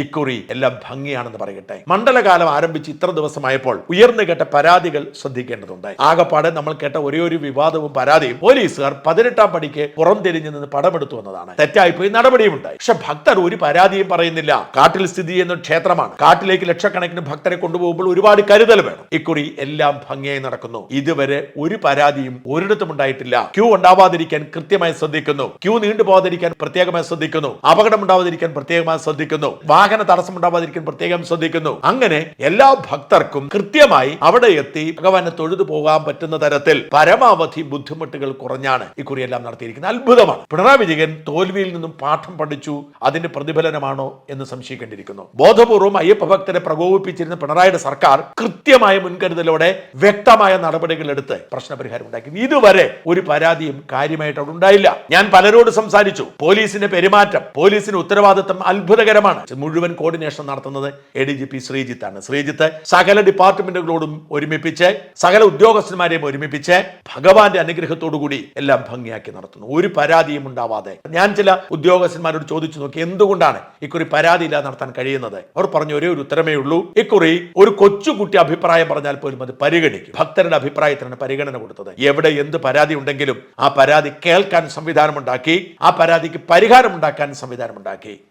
ഇക്കുറി എല്ലാം ഭംഗിയാണെന്ന് പറയട്ടെ. മണ്ഡലകാലം ആരംഭിച്ച് ഇത്ര ദിവസമായപ്പോൾ ഉയർന്നു കേട്ട പരാതികൾ ശ്രദ്ധിക്കേണ്ടതുണ്ട്. ആകപ്പാടെ നമ്മൾ കേട്ട ഒരേ ഒരു വിവാദവും പരാതിയും പോലീസുകാർ 18ാം പടിക്ക് പുറംതിരിഞ്ഞു നിന്ന് പടമെടുത്തു എന്നതാണ്. തെറ്റായിപ്പോയി, നടപടിയും ഉണ്ടായി. പക്ഷെ ഭക്തർ ഒരു പരാതിയും പറയുന്നില്ല. കാട്ടിൽ സ്ഥിതി ചെയ്യുന്ന ക്ഷേത്രമാണ്. കാട്ടിലേക്ക് ലക്ഷക്കണക്കിന് ഭക്തരെ കൊണ്ടുപോകുമ്പോൾ ഒരുപാട് കരുതൽ വേണം. ഇക്കുറി എല്ലാം ഭംഗിയായി നടക്കുന്നു. ഇതുവരെ ഒരു പരാതിയും ഒരിടത്തും ഉണ്ടായിട്ടില്ല. ക്യൂ ഉണ്ടാവാതിരിക്കാൻ കൃത്യമായി ശ്രദ്ധിക്കുന്നു. ക്യൂ നീണ്ടുപോകാതിരിക്കാൻ പ്രത്യേകമായി ശ്രദ്ധിക്കുന്നു. അപകടം ഉണ്ടാവാതിരിക്കാൻ പ്രത്യേകമായി ശ്രദ്ധിക്കുന്നു. വാഹന തടസ്സം ഉണ്ടാവാതിരിക്കാൻ പ്രത്യേകം ശ്രദ്ധിക്കുന്നു. അങ്ങനെ എല്ലാ ഭക്തർക്കും കൃത്യമായി അവിടെ എത്തി ഭഗവാനെ തൊഴുതു പോകാൻ പറ്റുന്ന തരത്തിൽ പരമാവധി ബുദ്ധിമുട്ടുകൾ കുറഞ്ഞാണ് ഇക്കുറി എല്ലാം നടത്തിയിരിക്കുന്നത്. അത്ഭുതമാണ്. പിണറായി വിജയൻ തോൽവിയിൽ നിന്നും പാഠം പഠിച്ചു. അതിന്റെ പ്രതിഫലനമാണോ എന്ന് സംശയിക്കേണ്ടിയിരിക്കുന്നു. ബോധപൂർവം അയ്യപ്പ ഭക്തരെ പ്രകോപിപ്പിച്ചിരുന്ന പിണറായിയുടെ സർക്കാർ കൃത്യമായ മുൻകരുതലോടെ വ്യക്തമായ നടപടികൾ എടുത്ത് പ്രശ്നപരിഹാരം ഉണ്ടാക്കി. ഇതുവരെ ഒരു പരാതിയും കാര്യമായിട്ട് അവിടെ ഉണ്ടായില്ല. ഞാൻ പലരോട് സംസാരിച്ചു. പോലീസിന്റെ പെരുമാറ്റം, പോലീസിന്റെ ഉത്തരവാദിത്തം അത്ഭുതകരമാണ്. മുഴുവൻ കോർഡിനേഷൻ നടത്തുന്നത് ADGP ശ്രീജിത്താണ്. ശ്രീജിത്ത് സകല ഡിപ്പാർട്ട്മെന്റുകളോടും ഒരുമിപ്പിച്ച് സകല ഉദ്യോഗസ്ഥന്മാരെയും ഒരുമിപ്പിച്ച് ഭഗവാന്റെ അനുഗ്രഹത്തോടുകൂടി എല്ലാം ഭംഗിയാക്കി നടത്തുന്നു. ഒരു പരാതിയും ഉണ്ടാവാതെ. ഞാൻ ചില ഉദ്യോഗസ്ഥന്മാരോട് ചോദിച്ചു നോക്കി, എന്തുകൊണ്ടാണ് ഇക്കുറി പരാതിയില്ലാതെ നടത്താൻ കഴിയുന്നത്? അവർ പറഞ്ഞു, ഒരേ ഒരു ഉത്തരമേ ഉള്ളൂ. ഇക്കുറി ഒരു കൊച്ചുകുട്ടി അഭിപ്രായം പറഞ്ഞാൽ പോലും അത് പരിഗണിക്കും. ഭക്തരുടെ അഭിപ്രായത്തിനാണ് പരിഗണന കൊടുത്തത്. എവിടെ എന്ത് പരാതി ഉണ്ടെങ്കിലും ആ പരാതി കേൾക്കാൻ സംവിധാനമുണ്ടാക്കി, ആ പരാതിക്ക് പരിഹാരം ഉണ്ടാക്കാൻ സംവിധാനമുണ്ടാക്കി.